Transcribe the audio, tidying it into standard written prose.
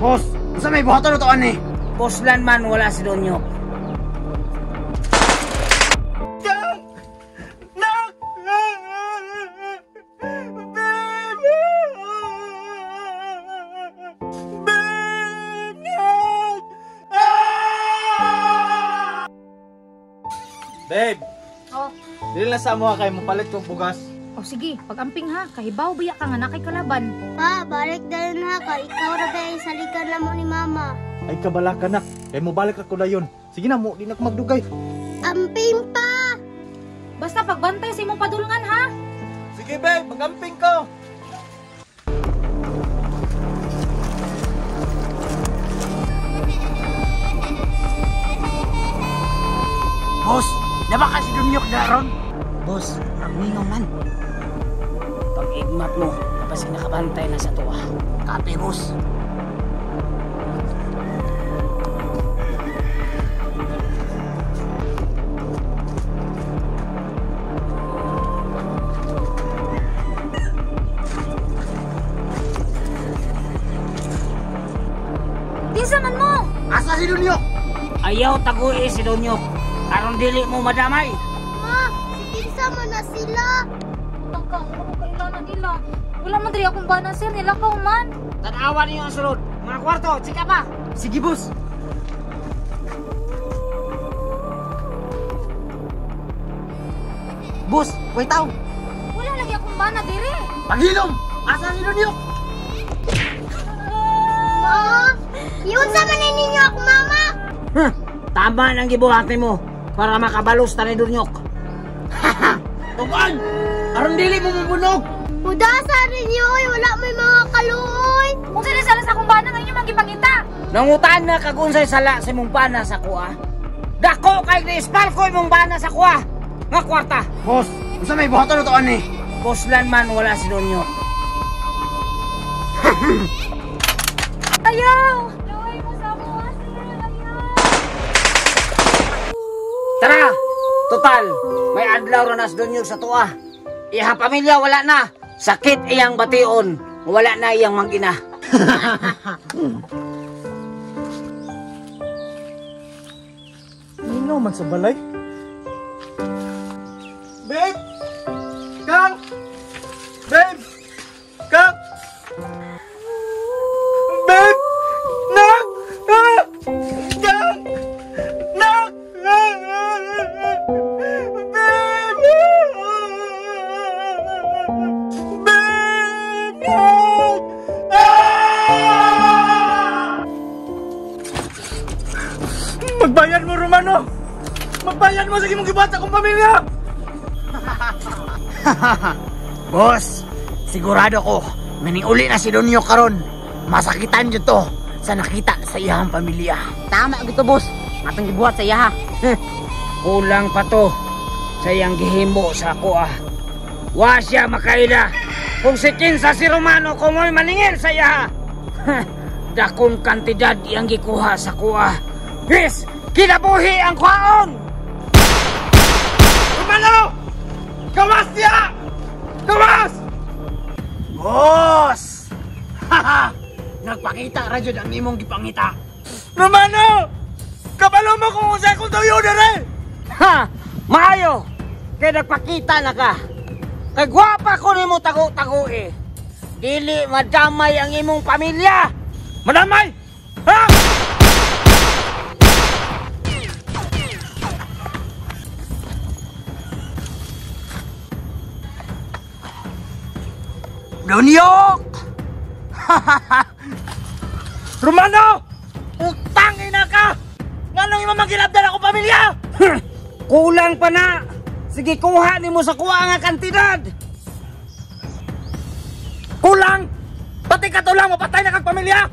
Boss, sa may buhaton na to ani? Boss man wala si Donyok. Babe! Oh. Dili na sa mga kay mapalit kong bugas. Oh sige, pag-amping ha, kahibaw biya ka nga na kay kalaban. Pa, balik dahil na ka. Ikaw na ba sa likan na mo ni mama? Ay kabala ka na. Kay mo balik ako na yun. Sige na mo, di na ako magdugay. Amping pa! Basta pagbantay sa imong padulungan ha. Sige babe, magamping ko. Boss, naba kasi Donyok daron? Boss, mingaw man. Pag igmat mo, kapag nakabantay na sa tuwa. Kape, boss. Tinsa man mo. Asa si Donyok? Ayaw taguin si Donyok. Karon dili mo madamay. Ma, sige sama na sila. Tangka, ano ko kailangan nila? Wala man diri akong bana sir, nila ka man. Tanawa niyo ang sulod. Mga kwarto, tsika pa. Sige, boss. Boss, wait tao. Wala lagi akong bana diri. Paghilom! Asa si Donyok? Ma, yun sa manin ninyo ako, mama. Tama nang gibuhati mo para makabalos ta ni Donyok. Tugan! Aron dili mo mabunog! Udasa rin yun, wala may mga kaluoy. Kung sila sa akong bana nga inyo magipangita. Nangutan na kagunsay sala sa imong bana sa kuha. Dako kay ni-spar ko imong bana sa kuha. Nga kwarta. Boss, sa may buhaton na to ani? Bosslan man wala si Donyok. Ayaw! Laway mo sa mga sir, ayaw! Tara! Total, may adlaw na si Donyok sa tuwa. Iha pamilya wala na. Sakit iyang bation. Wala na iyang mangina. Mingaw man sa balay. Babe! Kang! Babe! Kang! Babe! Nak! Ah! Kang! Nak! Magbayad mo, Romano! Magbayad mo sa imong gibata kong pamilya! Boss, sigurado ko, maniuli na si Donyok karon. Masakitan dito to sa nakita sa iyang pamilya. Tama gito boss. Atong gibuhat sa iya ha. Kulang pa to sa iyang gihimo sa kuha. Wa siya makaila. Kung si Kinsa si Romano kumoy maningil sa iya. Dakong kantidad iyang gikuha sa kuha. Bis, kinabuhi ang kuhaon! Romano! Gawas niya! Gawas! Boss! Haha! Nagpakita radyo ang imong gipangita. Romano! Kabalo mo kung usay kong tuyo na rin! Ha! Maayo! Kaya nagpakita na ka. Kay gwapa ko nimo tago-tago eh. Dili madamay ang imong pamilya. Madamay! Ha? Donyok! Romano! Utangin na ka! Nganong imong magilabdan ako pamilya? Kulang pa na. Sige kuha nimo sa kuha nga kantidad. Kulang! Pati ka to lang, mapatay na kang pamilya!